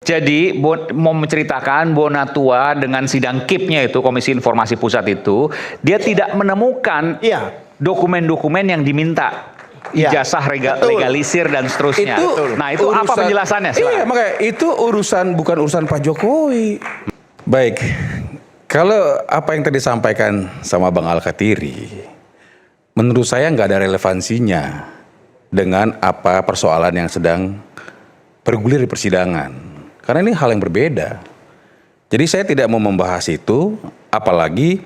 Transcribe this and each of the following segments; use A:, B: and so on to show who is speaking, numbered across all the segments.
A: Jadi mau menceritakan Bonatua dengan sidang KIP-nya itu, Komisi Informasi Pusat itu, dia tidak menemukan dokumen-dokumen yang diminta. Ijazah legalisir dan seterusnya. Nah itu urusan, apa penjelasannya?
B: Iya, makanya itu bukan urusan Pak Jokowi. Baik, kalau apa yang tadi disampaikan sama Bang Al-Katiri, menurut saya nggak ada relevansinya dengan apa persoalan yang sedang bergulir di persidangan. Karena ini hal yang berbeda. Jadi saya tidak mau membahas itu, apalagi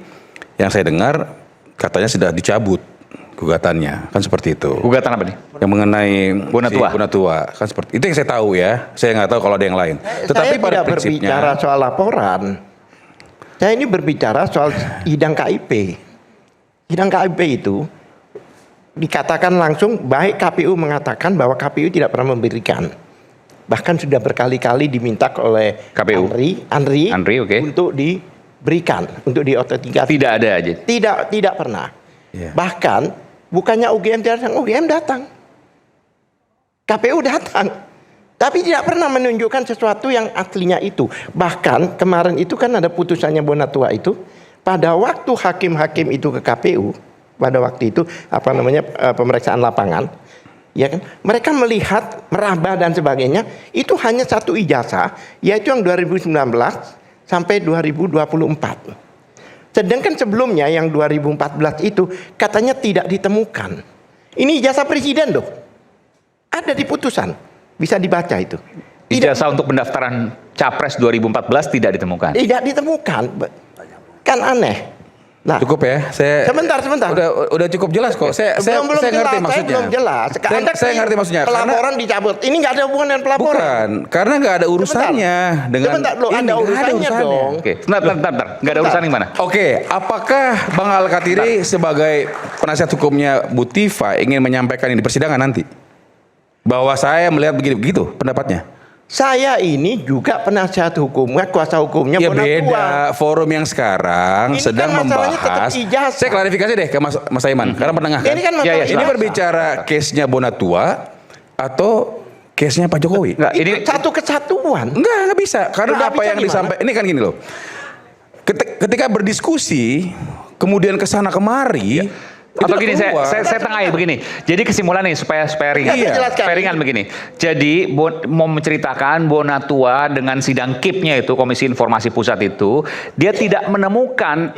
B: yang saya dengar katanya sudah dicabut gugatannya, kan seperti itu.
A: Gugatan apa nih?
B: Yang mengenai
A: Bonatua.
B: Kan seperti itu yang saya tahu ya. Saya nggak tahu kalau ada yang lain. Tetapi
C: saya
B: pada
C: tidak berbicara soal laporan. Saya ini berbicara soal sidang KIP. Sidang KIP itu dikatakan langsung, baik KPU mengatakan bahwa KPU tidak pernah memberikan. Bahkan sudah berkali-kali diminta oleh
A: KPU.
C: Andri
A: untuk
C: diberikan, untuk diotentikasi.
A: Tidak ada aja.
C: Tidak pernah. Bahkan bukannya UGM datang, UGM datang. KPU datang. Tapi tidak pernah menunjukkan sesuatu yang aslinya itu. Bahkan kemarin itu kan ada putusannya Bonatua itu, pada waktu hakim-hakim itu ke KPU, pada waktu itu pemeriksaan lapangan, ya kan, mereka melihat meraba dan sebagainya, itu hanya satu ijazah, yaitu yang 2019 sampai 2024. Sedangkan sebelumnya yang 2014 itu katanya tidak ditemukan. Ini ijazah presiden loh, ada di putusan, bisa dibaca itu.
A: Ijazah untuk pendaftaran Capres 2014 tidak ditemukan.
C: Tidak ditemukan, kan aneh. Nah,
B: cukup ya,
C: sebentar.
B: Udah cukup jelas kok. Saya ngerti maksudnya.
C: Belum jelas.
B: Saya ngerti maksudnya.
C: Pelaporan dicabut. Ini nggak ada hubungan dengan pelaporan.
B: Bukan, karena nggak ada urusannya dengan.
C: Sebentar, ada urusannya dong.
A: Oke, sebentar. Nggak ada urusan yang mana?
B: Oke, apakah Bang Al-Katiri sebagai penasihat hukumnya Bu Tifa ingin menyampaikan ini di persidangan nanti? Bahwa saya melihat begitu pendapatnya.
C: Saya ini juga penasihat hukumnya, kuasa hukumnya
B: ya
C: Bonatua.
B: Beda forum yang sekarang ini sedang kan membahas. Saya klarifikasi deh ke Mas Aiman, karena penengah kan.
C: Ini kan
B: ini berbicara case-nya Bonatua atau case-nya Pak Jokowi.
C: Nggak, ini satu kesatuan.
B: Nggak bisa. Karena apa yang disampaikan ini kan gini loh. Ketika berdiskusi, kemudian kesana kemari.
A: Atau gini, saya tengahin begini. Jadi kesimpulan nih supaya ringan. Supaya ringan begini. Jadi mau menceritakan Bonatua dengan sidang KIP-nya itu, Komisi Informasi Pusat itu, dia tidak menemukan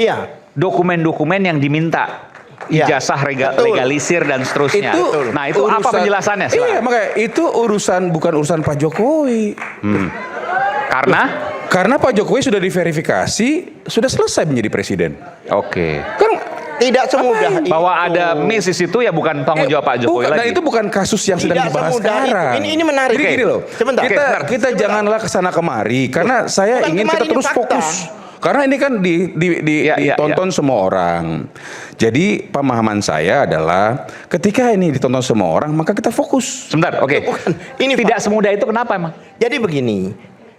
A: dokumen-dokumen yang diminta. Ijazah legalisir dan seterusnya. Nah itu apa penjelasannya?
B: Iya, makanya itu bukan urusan Pak Jokowi. Karena Pak Jokowi sudah diverifikasi, sudah selesai menjadi presiden.
A: Oke.
C: Kan tidak semudah
A: bahwa ada miss di situ ya bukan tanggung jawab Pak Jokowi lagi.
B: Dan itu bukan kasus yang sedang dibahas sekarang.
C: Ini menarik.
B: Jadi gini loh. Kita janganlah kesana kemari karena saya ingin kita terus fokus. Karena ini kan ditonton semua orang. Jadi pemahaman saya adalah ketika ini ditonton semua orang maka kita fokus.
A: Sebentar, oke. Ini tidak semudah itu kenapa emang?
C: Jadi begini.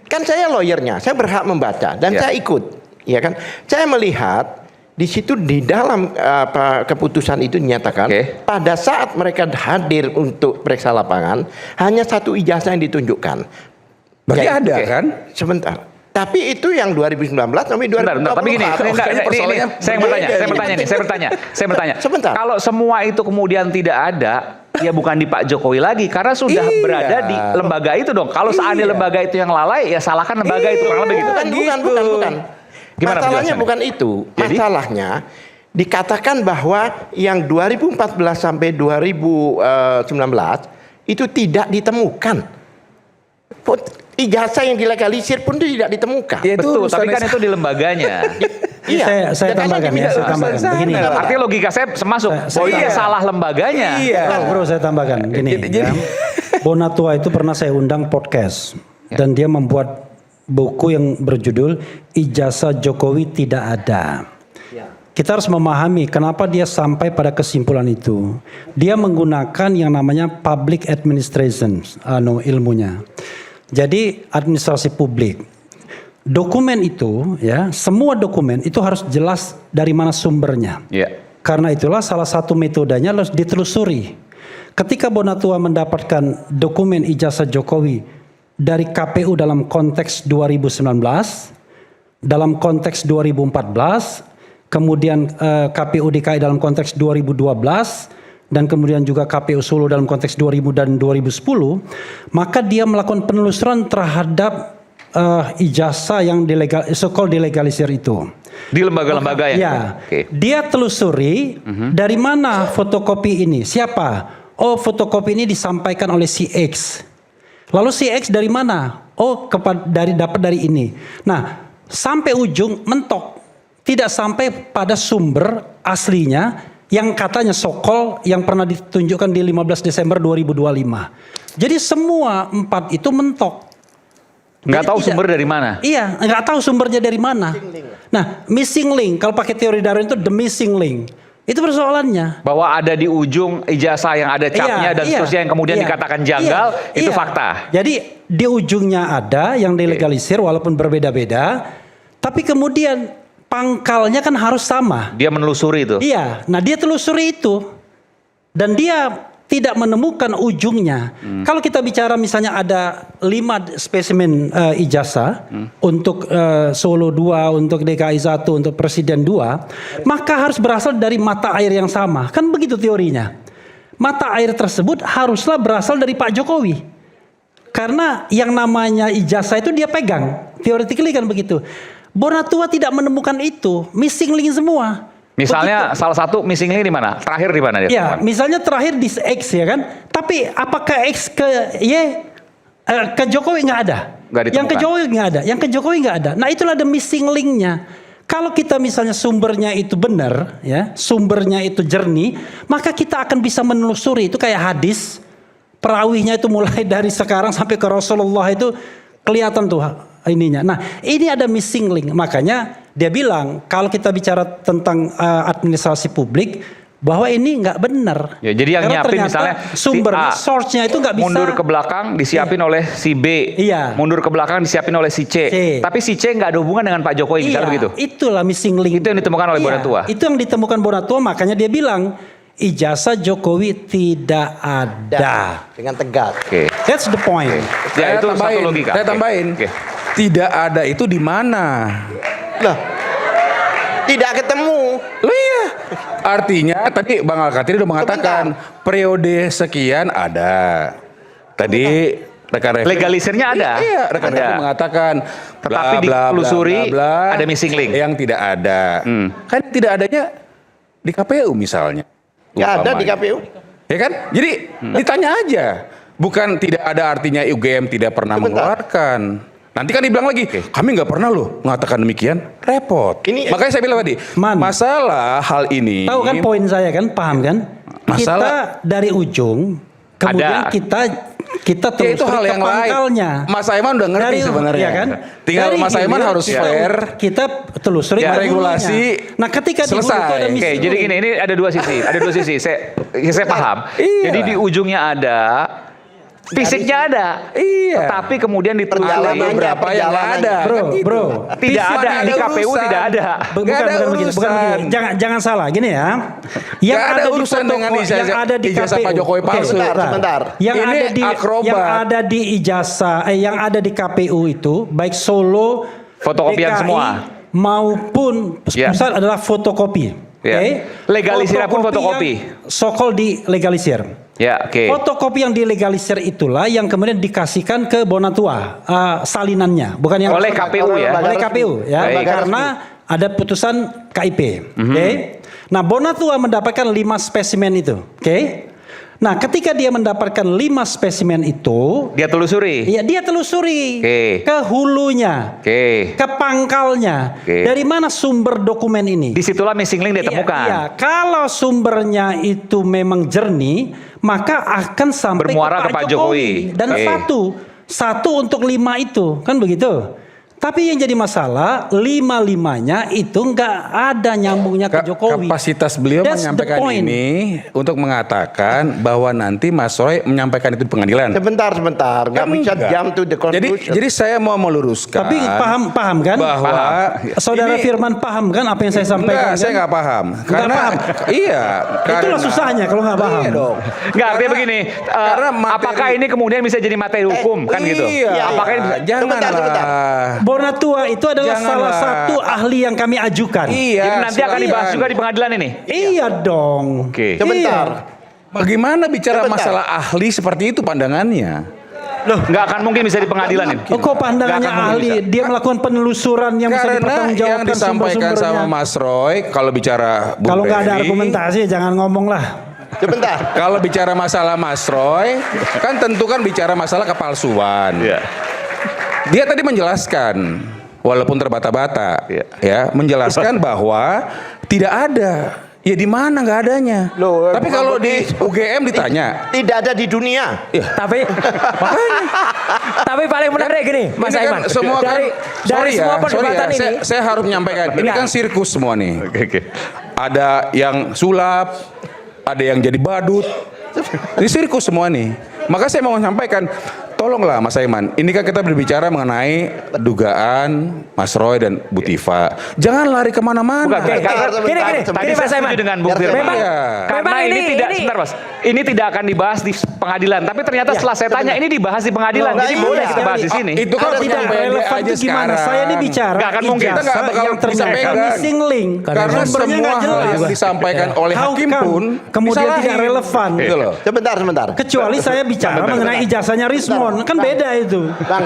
C: Kan saya lawyernya, saya berhak membaca dan saya ikut, ya kan? Saya melihat di situ di dalam keputusan itu dinyatakan pada saat mereka hadir untuk periksa lapangan hanya satu ijazah yang ditunjukkan.
B: Berarti ada kan?
C: Sebentar. Tapi itu yang 2019 sampai 2020.
A: Tapi gini, saya bertanya.
C: Sebentar.
A: Kalau semua itu kemudian tidak ada, ya bukan di Pak Jokowi lagi karena sudah berada di lembaga itu dong. Kalau seandainya lembaga itu yang lalai, ya salahkan lembaga itu kurang lebih gitu.
C: Bukan.
A: Gimana
C: masalahnya bukan itu. Masalahnya dikatakan bahwa yang 2014 sampai 2019 itu tidak ditemukan. Ijazah yang dilegalisir pun itu tidak ditemukan.
A: Ya, betul, tapi kan itu di lembaganya.
D: Saya tambahkan begini.
A: Artinya logika saya masuk. Salah lembaganya.
D: Bro, saya tambahkan gini. Bonatua itu pernah saya undang podcast dan dia membuat buku yang berjudul Ijazah Jokowi Tidak Ada. Kita harus memahami kenapa dia sampai pada kesimpulan itu. Dia menggunakan yang namanya public administration, ilmunya. Jadi administrasi publik. Dokumen itu, ya, semua dokumen itu harus jelas dari mana sumbernya. Karena itulah salah satu metodenya harus ditelusuri. Ketika Bonatua mendapatkan dokumen ijazah Jokowi dari KPU dalam konteks 2019, dalam konteks 2014, kemudian KPU DKI dalam konteks 2012, dan kemudian juga KPU Solo dalam konteks 2000 dan 2010, maka dia melakukan penelusuran terhadap ijazah yang so-called dilegalisir itu.
A: Di lembaga-lembaga ya?
D: Ya, dia telusuri dari mana fotokopi ini, siapa? Oh, fotokopi ini disampaikan oleh si X. Lalu si X dari mana? Oh, dapat dari ini. Nah, sampai ujung mentok, tidak sampai pada sumber aslinya yang katanya sokol yang pernah ditunjukkan di 15 Desember 2025. Jadi semua 4 itu mentok.
A: Nggak tahu sumber dari mana?
D: Iya, nggak tahu sumbernya dari mana. Nah, missing link, kalau pakai teori Darwin itu the missing link. Itu persoalannya.
A: Bahwa ada di ujung ijazah yang ada capnya dan seterusnya yang kemudian dikatakan janggal, itu fakta.
D: Jadi di ujungnya ada yang dilegalisir walaupun berbeda-beda, tapi kemudian pangkalnya kan harus sama.
A: Dia menelusuri itu.
D: Iya, nah dia telusuri itu dan dia tidak menemukan ujungnya. Kalau kita bicara misalnya ada 5 spesimen ijazah untuk Solo 2, untuk DKI 1, untuk Presiden 2, maka harus berasal dari mata air yang sama. Kan begitu teorinya. Mata air tersebut haruslah berasal dari Pak Jokowi. Karena yang namanya ijazah itu dia pegang. Theoretically kan begitu. Bonatua tidak menemukan itu, missing link semua.
A: Misalnya salah satu missing link di mana? Terakhir di mana dia?
D: Ya, misalnya terakhir di X ya kan. Tapi apakah X ke Y ke Jokowi nggak ada? Yang ke Jokowi nggak ada. Yang ke Jokowi nggak ada. Nah itulah the missing linknya. Kalau kita misalnya sumbernya itu benar, ya, sumbernya itu jernih, maka kita akan bisa menelusuri. Itu kayak hadis, perawihnya itu mulai dari sekarang sampai ke Rasulullah itu kelihatan tuh ininya. Nah, ini ada missing link. Makanya dia bilang kalau kita bicara tentang administrasi publik bahwa ini nggak benar.
A: Ya, jadi yang nyiapin misalnya
D: sumbernya,
A: si A,
D: source-nya itu nggak bisa.
A: mundur ke belakang disiapin oleh si B.
D: Iya.
A: Mundur ke belakang disiapin oleh si C. Tapi si C nggak ada hubungan dengan Pak Jokowi, misalnya begitu.
D: Itulah missing link.
A: Itu yang ditemukan oleh Bonatua.
D: Itu yang ditemukan Bonatua, makanya dia bilang ijazah Jokowi tidak ada.
C: Dengan tegas.
D: That's the point.
A: Ya, itu satu logika.
B: Saya tambahin. Tidak ada itu di mana?
C: Lah, tidak ketemu.
B: Loh iya. Artinya tadi Bang Alkatiri udah mengatakan periode sekian ada. Tadi rekan
A: legalisirnya ada.
B: Iya, rekan mengatakan
A: tetapi ditelusuri ada missing link.
B: Yang tidak ada. Kan tidak adanya di KPU misalnya.
C: Nggak ada di KPU.
B: Ya kan? Jadi ditanya aja. Bukan tidak ada artinya UGM tidak pernah mengeluarkan. Nanti kan dibilang lagi, kami nggak pernah loh mengatakan demikian, repot. Makanya saya bilang tadi, masalah hal ini.
D: Tahu kan poin saya kan, paham kan?
B: Masalah
D: kita dari ujung, kemudian kita terus
B: itu hal yang lain. Mas Aiman udah ngerti sebenarnya.
D: Ya kan?
B: Tinggal
D: dari
B: Mas Aiman harus fair.
D: Kita telusuri
B: regulasi.
D: Nah, ketika
B: selesai.
A: Oke, jadi gini, ini ada dua sisi. Ada dua sisi. Saya paham. Jadi di ujungnya ada. Fisiknya ada, tetapi kemudian ditelusuri
B: berapa yang ada,
D: bro.
A: Tidak ada di KPU, tidak ada.
D: Bukan begitu. Jangan salah, gini ya.
B: Yang ada urusan dengan ijazah Pak Jokowi palsu.
C: Sebentar.
D: Yang ada di ijazah, yang ada di KPU itu, baik Solo,
A: fotokopian
D: DKI,
A: semua,
D: maupun pusat adalah fotokopi.
A: Legalisir pun fotokopi.
D: So-called dilegalisir. Fotokopi yang dilegalisir itulah yang kemudian dikasihkan ke Bonatua salinannya, bukan yang
A: oleh KPU ya.
D: Oleh KPU ya, karena ada putusan KIP. Nah, Bonatua mendapatkan 5 spesimen itu. Nah, ketika dia mendapatkan 5 spesimen itu,
A: dia telusuri.
D: Iya, dia telusuri ke hulunya, ke pangkalnya. Dari mana sumber dokumen ini?
A: Disitulah missing link ditemukan.
D: Iya, kalau sumbernya itu memang jernih, maka akan sampai
A: bermuara ke Pak Jokowi.
D: Dan satu untuk 5 itu, kan begitu. Tapi yang jadi masalah 5-5-nya itu nggak ada nyambungnya ke Jokowi.
B: Kapasitas beliau
D: That's the
B: menyampaikan
D: point.
B: ini untuk mengatakan bahwa nanti Mas Roy menyampaikan itu di pengadilan.
C: Sebentar. Nggak bisa
B: Enggak.
C: jump to the conclusion.
B: Jadi saya mau meluruskan.
D: Tapi paham kan?
B: Bahwa
D: Saudara
B: ini-
D: Firman paham kan apa yang saya sampaikan?
B: Enggak, saya
D: kan?
B: nggak paham.
D: Nggak paham.
B: Iya.
D: Itulah susahnya kalau nggak paham.
B: Iya dong.
A: Nggak, artinya begini,
B: karena materi-
A: apakah ini kemudian bisa jadi materi hukum kan gitu?
B: Iya.
A: Apakah ini bisa?
C: Sebentar.
B: Janganlah.
D: Bonatua itu adalah
B: Janganlah.
D: salah satu ahli yang kami ajukan.
B: Iya.
A: Jadi nanti akan
B: silakan.
A: dibahas juga di pengadilan ini.
D: Iya dong.
A: Oke.
C: Sebentar.
B: Bagaimana bicara
C: Sebentar.
B: masalah ahli seperti itu pandangannya?
A: Loh, nggak akan mungkin bisa di pengadilan ini.
D: Oh, kok pandangannya
A: Nggak akan
D: ahli?
A: mungkin
D: Dia melakukan penelusuran yang bisa
B: Karena yang
D: dipertanggungjawabkan
B: disampaikan sama
D: sumber-sumbernya.
B: Mas Roy, kalau bicara Bung
D: Kalau nggak ada
B: Ferry,
D: argumentasi jangan ngomong lah.
C: Sebentar.
B: kalau bicara masalah Mas Roy, kan tentu kan bicara masalah kepalsuan.
A: Iya.
B: Dia tadi menjelaskan, walaupun terbata-bata,
A: Iya.
B: ya, menjelaskan bahwa tidak ada. Ya di mana nggak adanya.
C: Loh,
B: Tapi
C: bukan
B: kalau di
C: begitu.
B: UGM ditanya,
C: Tidak ada di dunia.
E: Tapi tapi paling menarik gini, Mas
B: ini
E: Aiman.
B: kan semua
E: dari
B: sorry
E: semua
B: ya,
E: perdebatan ini,
B: saya harus menyampaikan. Ini
E: Enggak.
B: kan sirkus semua nih.
A: Oke.
B: Ada yang sulap, ada yang jadi badut. Ini sirkus semua nih. Maka saya mau menyampaikan, tolonglah Mas Aiman, ini kan kita berbicara mengenai dugaan Mas Roy dan Bu Tifa. Jangan lari kemana-mana.
A: Bukan, karena
E: Gini,
A: tadi
E: Mas
A: saya
E: Aiman.
A: setuju dengan Bung Firman.
E: Memang-
A: Karena
E: memang
A: ini tidak,
E: ini-
A: sebentar Mas, ini tidak akan dibahas di pengadilan. Tapi ternyata setelah saya tanya, ini dibahas di pengadilan.
C: Loh,
A: Jadi
C: nah,
A: boleh
C: iya.
A: kita bahas di sini.
B: Itu kan
C: Ada
D: Tidak
B: penyampaian dia
D: relevan
B: aja
D: itu gimana?
B: sekarang.
D: Saya ini bicara
A: Nggak akan mungkin.
B: Kita nggak
D: ijazah
B: bakal
D: yang
B: bisa
D: ternyata
B: pegang.
D: missing link.
B: Karena
D: Sumbernya
B: semua
D: nggak
B: hal
D: jelas.
B: yang disampaikan oleh
D: How
B: hakim
D: come
B: pun
D: kemudian
B: disalahin.
D: tidak relevan.
B: Gitu loh.
C: Sebentar.
D: Kecuali saya bicara mengenai ijazahnya Rismon, kan beda itu.
C: Bang,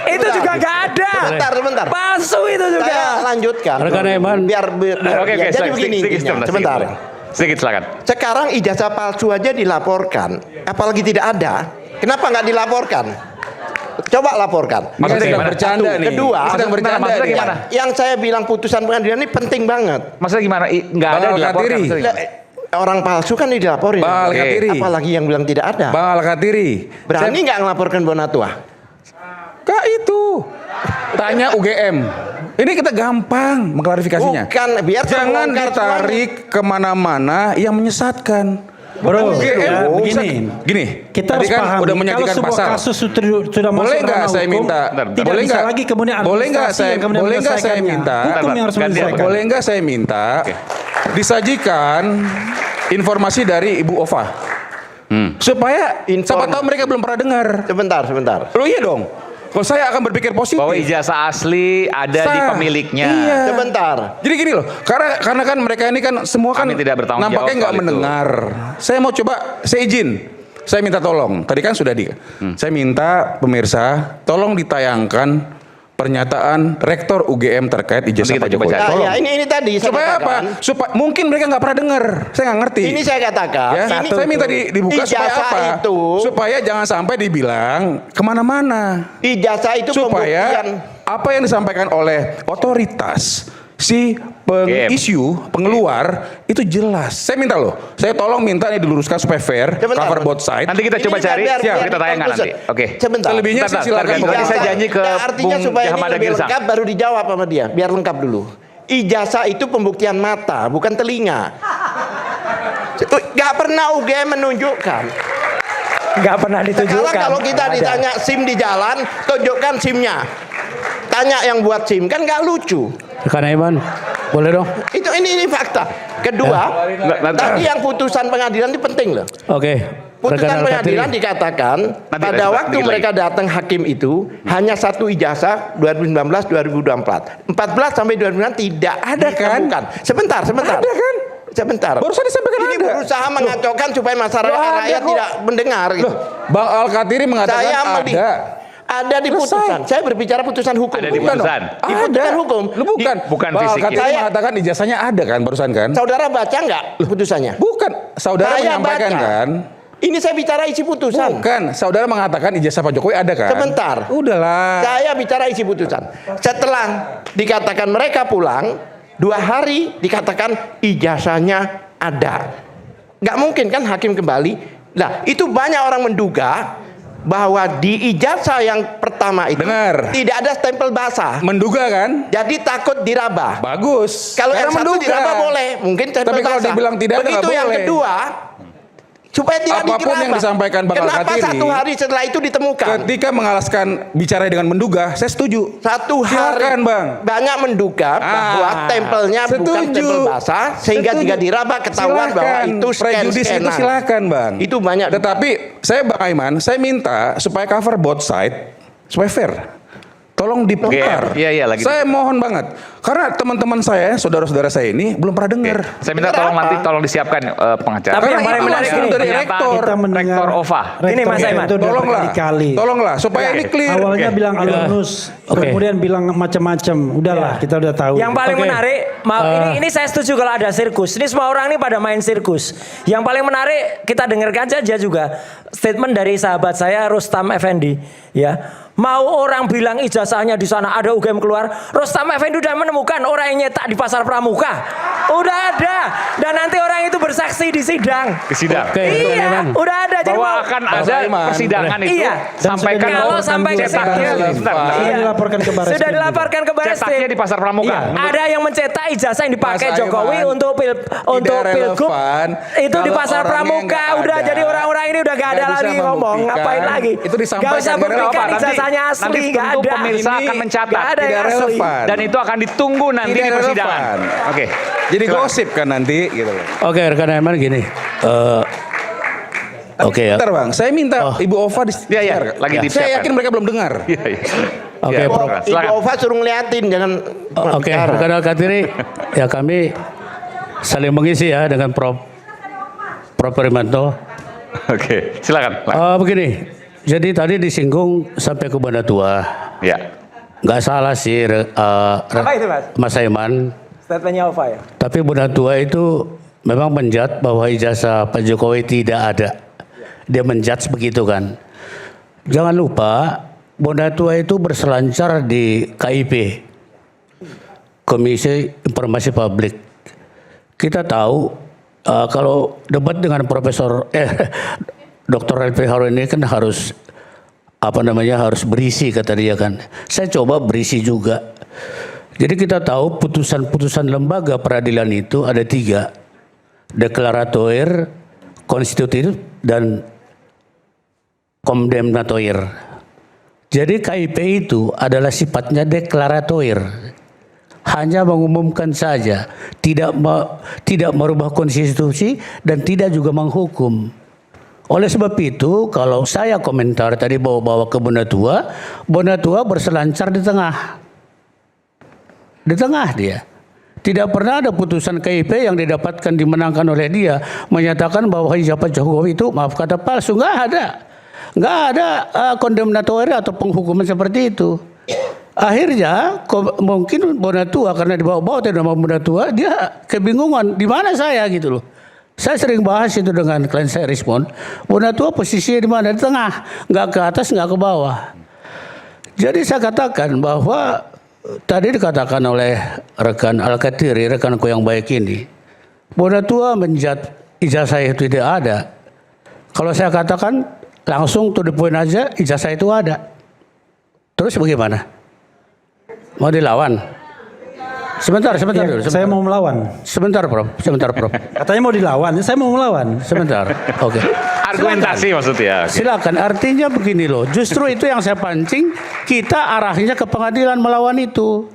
E: itu juga nggak ada.
C: Sebentar.
E: Palsu itu juga.
C: Saya lanjutkan.
E: Rekan Aiman.
A: Oke,
C: Jadi
A: silakan.
C: begini.
A: Sedikit,
C: intinya. Sebentar.
A: Sedikit silakan.
C: Sekarang ijazah palsu aja dilaporkan, apalagi tidak ada. Kenapa nggak dilaporkan? Coba laporkan.
B: Ini kan sedang
A: gimana?
B: bercanda
C: Satu.
B: nih.
C: Kedua,
B: Ini sedang bercanda
A: maksudnya
B: nih.
A: gimana?
C: Yang saya bilang putusan pengadilan ini penting banget.
A: Maksudnya gimana? Nggak ada
B: Bang
A: dilaporkan.
B: Al-Katiri.
A: Maksudnya
C: Lah,
A: gimana?
C: Orang palsu kan dilaporin.
B: Bang Al-Katiri.
C: Apalagi yang bilang tidak ada.
B: Bang Al-Katiri.
C: Berani nggak ngelaporkan Bonatua?
B: Kak itu. Tanya UGM. Ini kita gampang mengklarifikasinya.
C: Bukan, biar
B: Jangan
C: terbongkar
B: ditarik kemana-mana yang menyesatkan.
D: Bro,
B: UGM
D: ya,
B: bisa-
D: begini.
B: gini.
D: Kita
B: tadi
D: harus
B: kan
D: pahami
B: udah
D: kalau
B: menyajikan
D: sebuah
B: pasal.
D: kasus sudah masuk
B: Boleh nggak
D: ranah
B: saya
D: hukum,
B: minta?
D: tidak
B: Boleh
D: bisa
B: nggak?
D: lagi kemudian
B: Boleh nggak
D: administrasi
B: saya-
D: yang kemudian
B: boleh nggak saya
D: menyelesaikannya.
B: minta?
D: Hukum yang harus
A: Gantian,
D: menyelesaikan.
B: Boleh nggak saya minta disajikan informasi dari Ibu Ova supaya siapa tahu mereka belum pernah dengar.
C: Sebentar.
B: Lo iya dong. Kalau saya akan berpikir positif.
A: Bahwa ijazah asli ada di
B: Sah.
A: pemiliknya.
B: Iya.
C: Sebentar.
B: Jadi gini loh, karena kan mereka ini kan semua kan
A: Kami tidak bertanggung
B: nampaknya
A: jawab
B: nggak
A: soal itu.
B: mendengar. Saya mau coba, saya izin, saya minta tolong. Tadi kan sudah saya minta pemirsa tolong ditayangkan pernyataan rektor UGM terkait ijazah
A: Nanti kita
B: Pak
A: coba
B: Jokowi.
A: cari.
C: Nah,
B: Tolong.
C: ya, ini tadi saya
B: Supaya apa?
C: katakan.
B: Supaya mungkin mereka nggak pernah dengar. Saya nggak ngerti.
C: Ini saya katakan.
B: Ya,
C: Ini
B: saya minta dibuka supaya
C: ijazah
B: apa?
C: Itu,
B: Supaya jangan sampai dibilang kemana-mana.
C: ijazah itu
B: Supaya
C: pembuktian.
B: apa yang disampaikan oleh otoritas si pengisu pengeluar itu jelas. Saya minta loh, saya tolong minta ini diluruskan supaya fair,
C: Sebentar.
B: cover both side.
A: Nanti kita coba
C: Ini
A: cari,
C: biar
A: kita tayangkan nanti.
C: conclusion.
A: Oke.
C: Sebentar.
B: Selebihnya
A: Bentar,
B: silakan.
A: bentar, Tadi saya janji ke
C: artinya
A: Bung
C: supaya ini
A: Jahamada
C: lebih
A: Girsang.
C: lengkap baru dijawab sama dia. Biar lengkap dulu. Ijazah itu pembuktian mata, bukan telinga. Gak pernah UGM menunjukkan.
E: Nggak pernah ditunjukkan.
C: Sekarang kalau kita
E: Nggak ada.
C: ditanya SIM di jalan, tunjukkan SIM-nya. Tanya yang buat SIM, kan gak lucu.
E: Rekan Aiman, boleh dong?
C: Ini fakta. Kedua, tadi yang putusan pengadilan itu penting loh.
E: Oke.
C: Putusan
E: Rekan
C: pengadilan
E: Al-Katiri.
C: dikatakan
A: Nanti
C: pada
A: respect
C: waktu
A: dikit
C: mereka datang hakim itu hanya satu ijazah 2019-2024. 14 sampai 2019 tidak
B: Ada kan?
C: ditemukan. Sebentar.
B: Ada kan?
C: Sebentar.
B: Barusan disampaikan
C: Ini
B: ada.
C: berusaha mengacaukan supaya masyarakat
B: Loh, ada
C: rakyat
B: kok.
C: tidak mendengar gitu.
B: Loh, Bang Al-Katiri mengatakan
C: Saya
B: ada.
C: ada di
B: Selesai.
C: putusan. Saya berbicara putusan hukum.
A: Ada di
C: Bukan
A: putusan.
C: dong. Di putusan hukum.
B: Lu bukan.
A: Bukan
B: Bang
A: fisik.
B: Al-Katiri
C: Saya-
B: mengatakan ijazahnya ada kan barusan kan?
C: Saudara baca nggak putusannya?
B: Bukan. Saudara
C: Saya
B: menyampaikan
C: baca.
B: kan?
C: Ini saya bicara isi putusan.
B: Bukan. Saudara mengatakan ijazah Pak Jokowi ada kan?
C: Sebentar.
B: Udahlah.
C: Saya bicara isi putusan. Setelah dikatakan mereka pulang, 2 hari dikatakan ijazahnya ada. Nggak mungkin kan hakim kembali. Nah, itu banyak orang menduga bahwa di ijazah yang pertama itu
B: Benar.
C: tidak ada stempel bahasa.
B: Menduga kan?
C: Jadi takut diraba.
B: Bagus.
C: Kalau
B: Karena
C: yang satu diraba boleh, mungkin stempel
B: Tapi kalau
C: bahasa.
B: dibilang tidak ada,
C: Begitu
B: nggak
C: yang
B: boleh.
C: kedua, supaya tidak
B: Apapun
C: digerabah.
B: yang disampaikan Bang
C: Kenapa
B: Al-Kathiri,
C: 1 hari setelah itu ditemukan?
B: Ketika mengalaskan bicara dengan menduga, saya setuju.
C: 1 hari
B: Silakan, Bang.
C: banyak menduga bahwa tempelnya bukan
B: setuju.
C: tempel basah sehingga
B: Setuju.
C: tidak diraba ketahuan bahwa
B: Silakan.
C: itu
B: Prejudis itu
C: scan-scanan.
B: silakan, Bang.
C: Itu banyak.
B: Tetapi saya Bang Aiman, saya minta supaya cover both side supaya fair. Tolong diputar.
A: Iya, lagi
B: Saya mohon banget. Karena teman-teman saya, saudara-saudara saya ini belum pernah dengar.
A: Saya minta tolong nanti disiapkan pengacara.
E: Tapi yang
B: Karena
E: paling
B: itu
E: menarik
B: langsung
E: ini,
B: dari
A: pernyataan
B: rektor.
D: Kita mendengar
A: Rektor OVA.
E: Ini, Mas Aiman.
D: itu udah
B: Tolonglah.
D: berkali-kali.
B: Tolonglah supaya ini clear.
D: Awalnya
A: Oke.
D: bilang alumnus, kemudian bilang macam-macam. Udahlah, kita udah tahu.
E: Yang paling menarik, ini saya setuju kalau ada sirkus. Ini semua orang ini pada main sirkus. Yang paling menarik kita dengarkan saja juga statement dari sahabat saya Rustam Effendi, ya. Mau orang bilang ijazahnya di sana ada UGM keluar, Rustam Effendi udah menemukan orang yang nyetak di Pasar Pramuka. Udah ada. Dan nanti orang itu bersaksi di sidang.
A: Ke sidang.
E: Iya, udah ada. Jadi
A: Bahwa
E: mau-
A: akan
B: Mas
A: ada
B: Aiman.
A: persidangan itu
E: Iya.
A: sampaikan
D: Dan
E: kalau
A: bahwa
E: sampai ke
A: cetaknya
E: sidang.
A: sebentar.
D: Sudah dilaporkan ke Baris
E: Sudah
D: Krim
E: dilaporkan ke Baris
A: Cetaknya
E: Krim.
A: di Pasar Pramuka.
D: Iya.
E: Ada yang mencetak ijazah yang dipakai
B: Mas
E: Jokowi
B: Aiman,
E: untuk pilgub
B: relevan
E: itu di
B: kalau
E: Pasar
B: orangnya
E: Pramuka.
B: nggak
E: Udah
B: ada,
E: jadi orang-orang ini udah gak ada
B: nggak bisa
E: lagi ngomong,
B: membuktikan,
E: ngapain lagi?
B: itu disampaikan
E: Gak usah
B: nggak
E: buktikan
B: relevan.
E: ijazahnya asli,
A: nanti
E: gak
A: tentu
E: ada.
A: pemirsa
B: Ini
A: akan mencatat.
E: Gak ada yang
B: Tidak
E: asli.
B: relevan.
A: Dan itu akan ditunggu nanti
B: Tidak
A: di persidangan.
B: relevan.
A: Oke.
B: Jadi gosip kan nanti gitu loh.
F: Oke, rekan Aiman gini. Oke ya.
B: Bentar Bang, saya minta Ibu Ova di
A: Iya, iya, lagi
B: Saya
A: disiapkan.
B: yakin mereka belum dengar.
A: Iya, iya.
F: Oke,
A: Iya,
F: Prof.
C: Ibu
A: silakan.
C: Ova suruh ngeliatin, jangan
F: Oke,
C: bicara.
F: rekan Al-Kathiri, ya kami saling mengisi ya dengan Prof Primanto.
A: Oke, silakan.
F: Begini, jadi tadi disinggung sampai ke Banda Tua.
A: Ya.
F: Nggak salah sih,
E: Apa itu, Mas?
F: Mas Aiman.
E: Statementnya Ova ya?
F: Tapi Bunda Tua itu memang menjudge bahwa ijazah Pak Jokowi tidak ada. Dia menjudge begitu kan. Jangan lupa Bunda Tua itu berselancar di KIP, Komisi Informasi Publik. Kita tahu kalau debat dengan Profesor Dr. Refli Harun ini kan harus harus berisi kata dia kan. Saya coba berisi juga. Jadi kita tahu putusan-putusan lembaga peradilan itu ada 3. Deklaratoir, konstitutif, dan kondemnatoir. Jadi KIP itu adalah sifatnya deklaratoir. Hanya mengumumkan saja, tidak merubah konstitusi dan tidak juga menghukum. Oleh sebab itu, kalau saya komentar tadi bawa-bawa ke Bunda Tua berselancar di tengah. Di tengah dia. Tidak pernah ada putusan KIP yang didapatkan dimenangkan oleh dia menyatakan bahwa ijazah Jokowi itu maaf kata palsu. Nggak ada. Nggak ada kondemnator atau penghukuman seperti itu. Akhirnya mungkin Bunda Tua karena dibawa-bawa nama Bunda Tua dia kebingungan di mana saya gitu loh. Saya sering bahas itu dengan klien saya respon. Bunda Tua posisinya di mana? Di tengah, nggak ke atas, nggak ke bawah. Jadi saya katakan bahwa tadi dikatakan oleh rekan Al-Kathiri, rekanku yang baik ini, Bunda Tua menjat ijazah itu tidak ada. Kalau saya katakan langsung to the point aja, ijazah itu ada. Terus bagaimana? Mau dilawan? Sebentar
D: Ya,
F: dulu.
D: saya mau melawan.
F: Sebentar, Prof.
D: Katanya mau dilawan, saya mau melawan.
F: Sebentar. Oke.
A: Argumentasi maksudnya. Oke.
F: Silakan. Artinya begini loh. Justru itu yang saya pancing. Kita arahnya ke pengadilan melawan itu.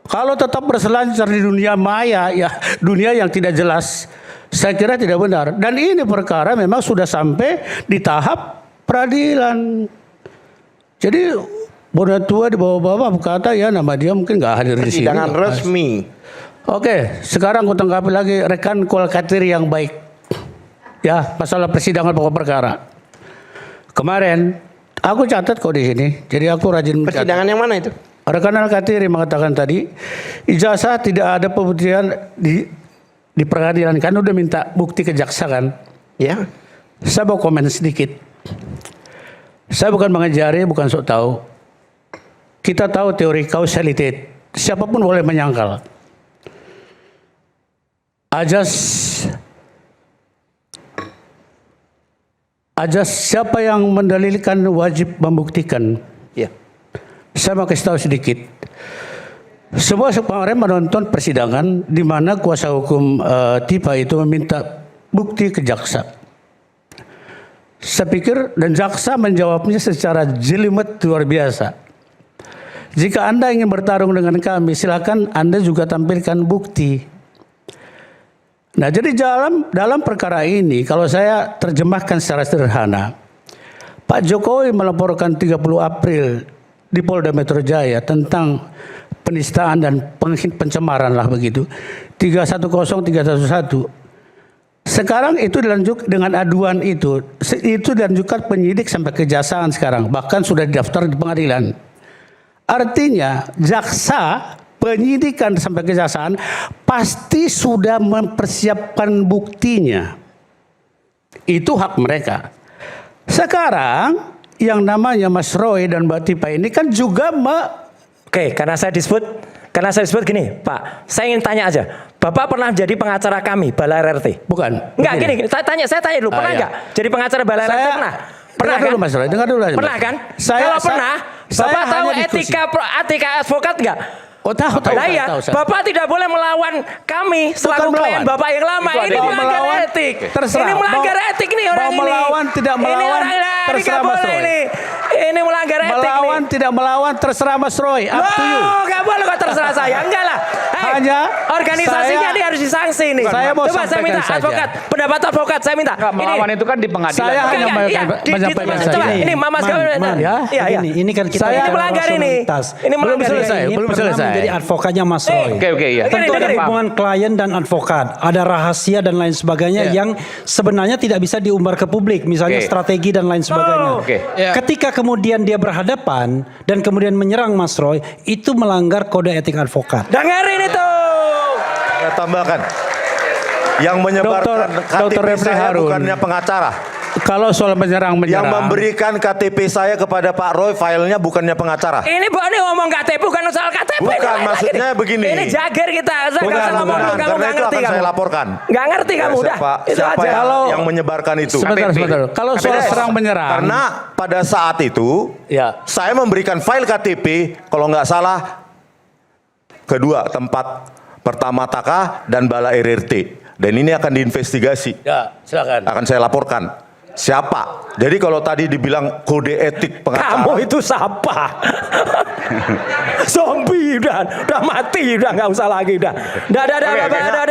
F: Kalau tetap berselancar di dunia maya, ya dunia yang tidak jelas, saya kira tidak benar. Dan ini perkara memang sudah sampai di tahap peradilan. Jadi Bunda Tua di bawah-bawah berkata ya nama dia mungkin nggak hadir di sini.
C: Persidangan resmi.
F: Oke, sekarang aku tanggapi lagi rekan Al-Kathiri yang baik. Ya, masalah persidangan pokok perkara. Kemarin aku catat kok di sini. Jadi aku rajin mencatat.
C: Persidangan yang mana itu?
F: Rekan Al-Kathiri mengatakan tadi ijazah tidak ada pembuktian di pengadilan kan udah minta bukti ke jaksa kan.
C: Ya.
F: Saya mau komen sedikit. Saya bukan mengajari, bukan sok tahu. Kita tahu teori causality. Siapapun boleh menyangkal. Ajas ajas siapa yang mendalilkan wajib membuktikan.
C: Ya.
F: Saya mau kasih tahu sedikit. Semua kemarin menonton persidangan di mana kuasa hukum Tipa itu meminta bukti ke jaksa. Saya pikir dan jaksa menjawabnya secara jelimet luar biasa. Jika Anda ingin bertarung dengan kami, silakan Anda juga tampilkan bukti. Nah, jadi dalam perkara ini, kalau saya terjemahkan secara sederhana, Pak Jokowi melaporkan 30 April di Polda Metro Jaya tentang penistaan dan pencemaran lah begitu. 310311. Sekarang itu dilanjut dengan aduan itu dilanjutkan penyidik sampai kejaksaan sekarang, bahkan sudah didaftar di pengadilan. Artinya jaksa, penyidikan sampai kejaksaan pasti sudah mempersiapkan buktinya. Itu hak mereka. Sekarang yang namanya Mas Roy dan Mbak Tipa ini kan juga
E: Oke, karena saya disebut gini, Pak. Saya ingin tanya aja. Bapak pernah jadi pengacara kami, Balai RT?
F: bukan.
E: Enggak, gini, saya tanya dulu, pernah
F: iya.
E: enggak jadi pengacara Balai RT? Pernah? Pernah
F: Dengar
E: kan?
F: dulu Mas Roy, dengar dulu aja.
E: Pernah kan?
F: Saya-
E: Kalau
F: saya-
E: pernah,
F: saya
E: Bapak tahu
F: hanya diskusi.
E: etika advokat enggak?
F: Oh, tahu.
E: Nah iya,
F: tahu, saya.
E: Bapak tidak boleh melawan kami selaku klien
F: melawan.
E: Bapak yang lama.
A: Itu
E: Ini
A: ada
E: melanggar
F: melawan,
E: etik.
F: terserah.
E: Ini melanggar
F: Mau-
E: etik nih orang
F: mau
E: ini.
F: melawan, tidak
E: Ini
F: melawan,
E: orang ini
F: terserah
E: nggak
F: Mas
E: boleh
F: Roy.
E: ini. Ini melanggar etik
F: Melawan
E: nih.
F: tidak melawan terserah Mas Roy. Up to you.
E: Oh, nggak boleh kok terserah saya. Enggak lah. Hei,
F: Hanya
E: organisasinya
F: saya-
E: ini harus disangsi nih.
F: Saya mau
E: Coba saya minta
F: sampaikan saja.
E: advokat, pendapat advokat saya minta.
A: Enggak, melawan itu kan di pengadilan.
F: Saya
E: Enggak,
F: hanya
E: enggak, iya.
F: menyampaikan
E: Coba,
F: saja.
E: ini Mas Gawin.
F: ya.
E: Iya, iya.
D: Ini kan kita
F: Saya
D: bicara
E: melanggar ini.
D: rasionalitas.
E: Ini
F: Belum
E: melanggar
F: selesai.
E: ini.
D: Ini
F: belum
D: pernah
F: selesai.
D: menjadi advokatnya Mas Roy.
A: Oke, iya.
D: Tentu ada
E: Dengerin.
D: hubungan klien dan advokat, ada rahasia dan lain sebagainya
F: Iya.
D: yang sebenarnya tidak bisa diumbar ke publik, misalnya
A: Oke.
D: strategi dan lain sebagainya.
A: Oke.
F: Iya.
D: Ketika kemudian dia berhadapan dan kemudian menyerang Mas Roy, itu melanggar kode etik advokat.
E: Dengerin itu.
G: Saya tambahkan, yang menyebarkan
F: Dr.
G: KTP
F: Refli
G: saya
F: Harun.
G: bukannya pengacara.
F: Kalau soal menyerang,
G: Yang memberikan KTP saya kepada Pak Roy filenya bukannya pengacara.
E: Ini ngomong KTP bukan soal KTP.
G: Bukan,
E: ini lain
G: maksudnya
E: lagi.
G: begini.
E: Ini jager kita. Saya nggak usah ngomong dulu, kamu
G: Karena
E: nggak
G: itu
E: ngerti
G: akan
E: kamu.
G: saya laporkan.
E: Nggak ngerti kamu udah. Itu
G: Siapa
E: aja.
G: yang menyebarkan itu?
F: Sebentar. Kalau soal
G: Beres.
F: serang menyerang,
G: Karena pada saat itu
F: ya.
G: saya memberikan file KTP kalau nggak salah kedua tempat pertama Taka dan Balai RRT. Dan ini akan diinvestigasi.
F: Ya, silakan.
G: Akan saya laporkan. Siapa? Jadi kalau tadi dibilang kode etik pengacara.
E: Kamu itu siapa? Zombie udah mati udah nggak usah lagi udah. Udah.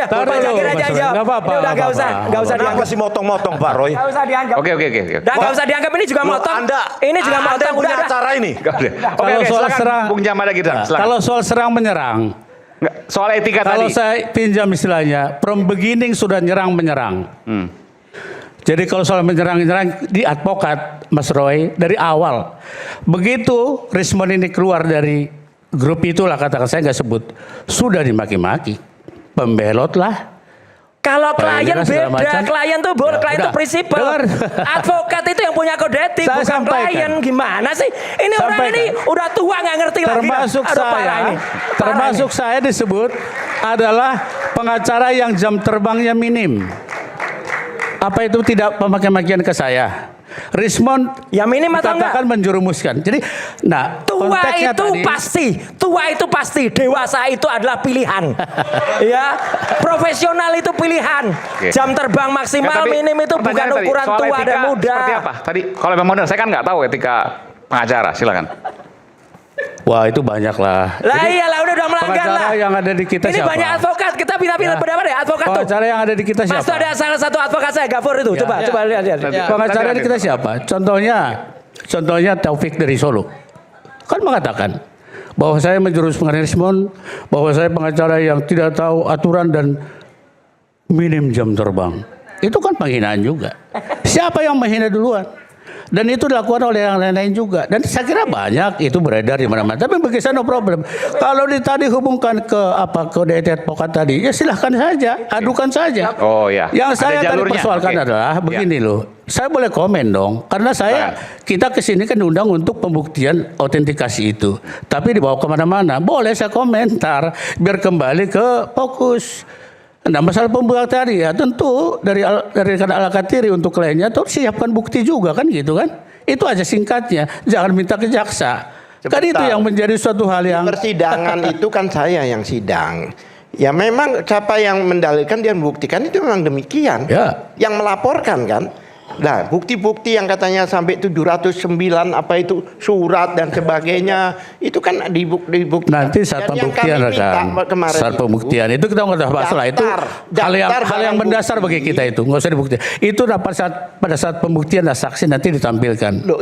E: Bapak Jagir aja jawab.
F: Nggak apa-apa,
E: Udah nggak usah
G: Kenapa
E: dianggap.
G: sih motong-motong Pak Roy?
E: Nggak usah dianggap.
A: Oke.
E: Udah nggak usah dianggap ini juga
G: Loh,
E: motong.
G: Anda,
E: Ini juga
G: Anda
E: motong
G: punya
E: udah.
G: acara ini.
A: Oke,
F: Kalau soal
A: silakan,
F: serang-
A: Bung Jamal lagi, silakan.
F: Kalau soal serang menyerang,
A: Nggak, soal etika
F: kalau
A: tadi.
F: saya pinjam istilahnya, from beginning sudah nyerang menyerang. Jadi kalau soal menyerang di advokat Mas Roy dari awal. Begitu Rismon ini keluar dari grup itulah, katakan saya nggak sebut, sudah dimaki-maki. Pembelot lah.
E: Kalau klien
F: Ini kan segala
E: beda,
F: macam.
E: klien tuh boleh,
F: Ya,
E: klien itu
F: udah.
E: prinsipal.
F: Dengar.
E: Advokat itu yang punya kode etik,
F: Saya
E: bukan
F: sampaikan.
E: klien. Gimana sih? Ini orang
F: Sampaikan.
E: ini udah tua nggak ngerti
F: Termasuk
E: lagi. Aduh, parah
F: saya,
E: ini.
F: termasuk saya disebut adalah pengacara yang jam terbangnya minim. Apa itu tidak pemaki-makian ke saya? Rismon
E: Ya minim atau enggak?
F: dikatakan menjerumuskan. Jadi, nah
E: Tua
F: konteksnya
E: itu
F: tadi,
E: pasti, dewasa itu adalah pilihan. Ya, profesional itu pilihan.
A: Oke.
E: Jam terbang maksimal
A: Nggak, tapi
E: minim itu bukan
A: pertanyaannya tadi,
E: ukuran
A: soal
E: tua
A: etika
E: dan muda.
A: Seperti apa? Tadi kalau memang modern, saya kan nggak tahu etika pengacara. Silakan.
F: wah itu banyak lah.
E: Lah iyalah udah melanggar
F: pengacara
E: lah.
F: yang ada di kita
E: Ini
F: siapa?
E: banyak advokat, kita pindah-pindah
F: Ya.
E: pendapat ya, advokat tuh.
F: Pengacara yang ada di kita
E: Mas
F: siapa?
E: tuh ada salah satu advokat saya, Gafur itu.
F: Ya.
E: Coba lihat.
F: Pengacara
A: Nanti.
F: di kita siapa? Contohnya Taufik dari Solo. Kan mengatakan bahwa saya menjurus pengacara Rismon, bahwa saya pengacara yang tidak tahu aturan dan minim jam terbang. Itu kan penghinaan juga. Siapa yang menghina duluan? Dan itu dilakukan oleh yang lain-lain juga. Dan saya kira banyak itu beredar di mana-mana. Tapi bagi saya no problem. Kalau tadi hubungkan ke kode etik advokat tadi, ya silahkan saja, adukan saja.
A: Oh, ya.
F: Yang
A: Ada
F: saya tadi
A: jalurnya.
F: persoalkan
A: Oke.
F: adalah begini loh. Saya boleh komen dong, karena kita kesini kan diundang untuk pembuktian autentikasi itu. Tapi dibawa kemana-mana, boleh saya komentar biar kembali ke fokus. Nah, masalah pembuktian tadi ya tentu dari rekan Al-Katiri untuk kliennya tuh siapkan bukti juga kan gitu kan. Itu aja singkatnya, jangan minta ke jaksa. Kan itu yang menjadi suatu hal yang
C: persidangan itu kan saya yang sidang. Ya memang siapa yang mendalilkan dia membuktikan itu memang demikian.
F: Ya.
C: Yang melaporkan kan. Nah, bukti-bukti yang katanya sampai 709 apa itu surat dan sebagainya itu kan dibuktikan.
F: nanti saat
C: Dan yang
F: pembuktian
C: kami minta
F: rekan,
C: kemarin
F: saat pembuktian itu kita nggak bahas lah itu hal yang mendasar bagi kita itu nggak usah dibuktikan. Itu pada saat pembuktian dan saksi nanti ditampilkan.
C: Loh,